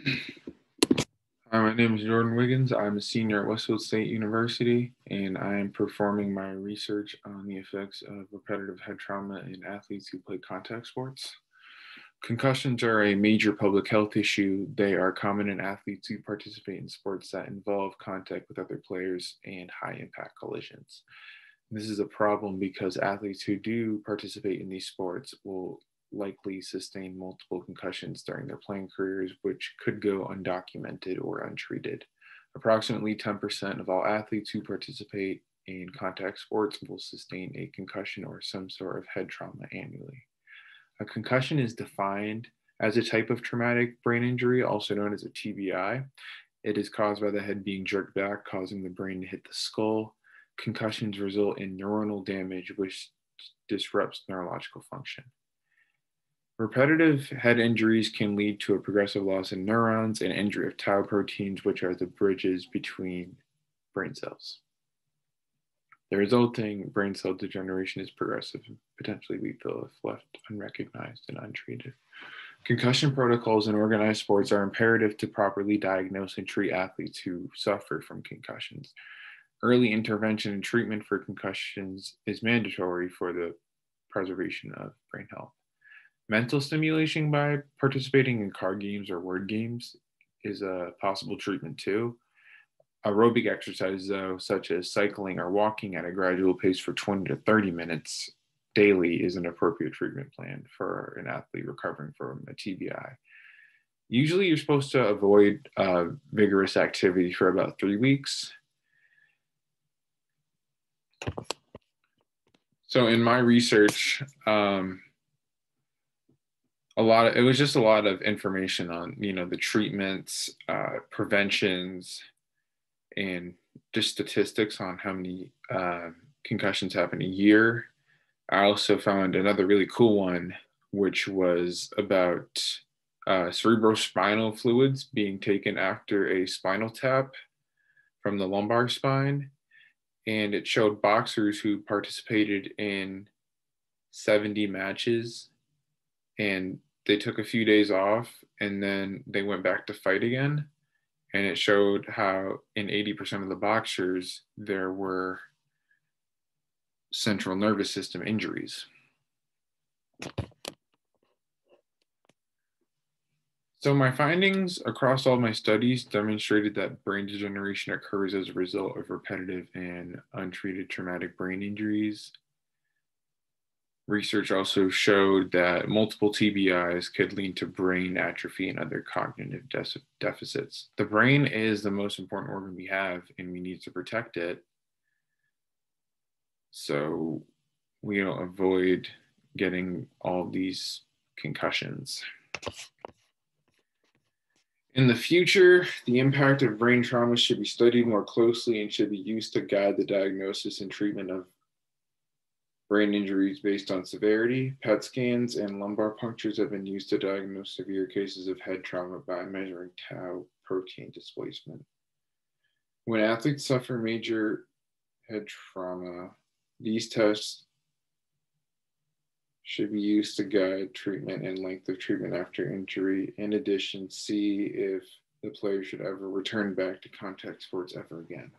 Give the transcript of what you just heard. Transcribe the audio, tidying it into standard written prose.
Hi, my name is Jordan Wiggins. I'm a senior at Westfield State University, and I am performing my research on the effects of repetitive head trauma in athletes who play contact sports. Concussions are a major public health issue. They are common in athletes who participate in sports that involve contact with other players and high impact collisions. This is a problem because athletes who do participate in these sports will likely sustain multiple concussions during their playing careers, which could go undocumented or untreated. Approximately 10% of all athletes who participate in contact sports will sustain a concussion or some sort of head trauma annually. A concussion is defined as a type of traumatic brain injury, also known as a TBI. It is caused by the head being jerked back, causing the brain to hit the skull. Concussions result in neuronal damage, which disrupts neurological function. Repetitive head injuries can lead to a progressive loss in neurons and injury of tau proteins, which are the bridges between brain cells. The resulting brain cell degeneration is progressive and potentially lethal if left unrecognized and untreated. Concussion protocols in organized sports are imperative to properly diagnose and treat athletes who suffer from concussions. Early intervention and treatment for concussions is mandatory for the preservation of brain health. Mental stimulation by participating in card games or word games is a possible treatment too. Aerobic exercises, though, such as cycling or walking at a gradual pace for 20 to 30 minutes daily, is an appropriate treatment plan for an athlete recovering from a TBI. Usually, you're supposed to avoid vigorous activity for about 3 weeks. So, in my research, it was just a lot of information on the treatments, preventions, and just statistics on how many concussions happen a year. I also found another really cool one, which was about cerebrospinal fluids being taken after a spinal tap from the lumbar spine. And it showed boxers who participated in 70 matches, and they took a few days off and then they went back to fight again. And it showed how in 80% of the boxers, there were central nervous system injuries. So my findings across all my studies demonstrated that brain degeneration occurs as a result of repetitive and untreated traumatic brain injuries. Research also showed that multiple TBIs could lead to brain atrophy and other cognitive deficits. The brain is the most important organ we have, and we need to protect it so we don't avoid getting all these concussions. In the future, the impact of brain trauma should be studied more closely and should be used to guide the diagnosis and treatment of brain injuries based on severity. PET scans and lumbar punctures have been used to diagnose severe cases of head trauma by measuring tau protein displacement. When athletes suffer major head trauma, these tests should be used to guide treatment and length of treatment after injury. In addition, see if the player should ever return back to contact sports ever again.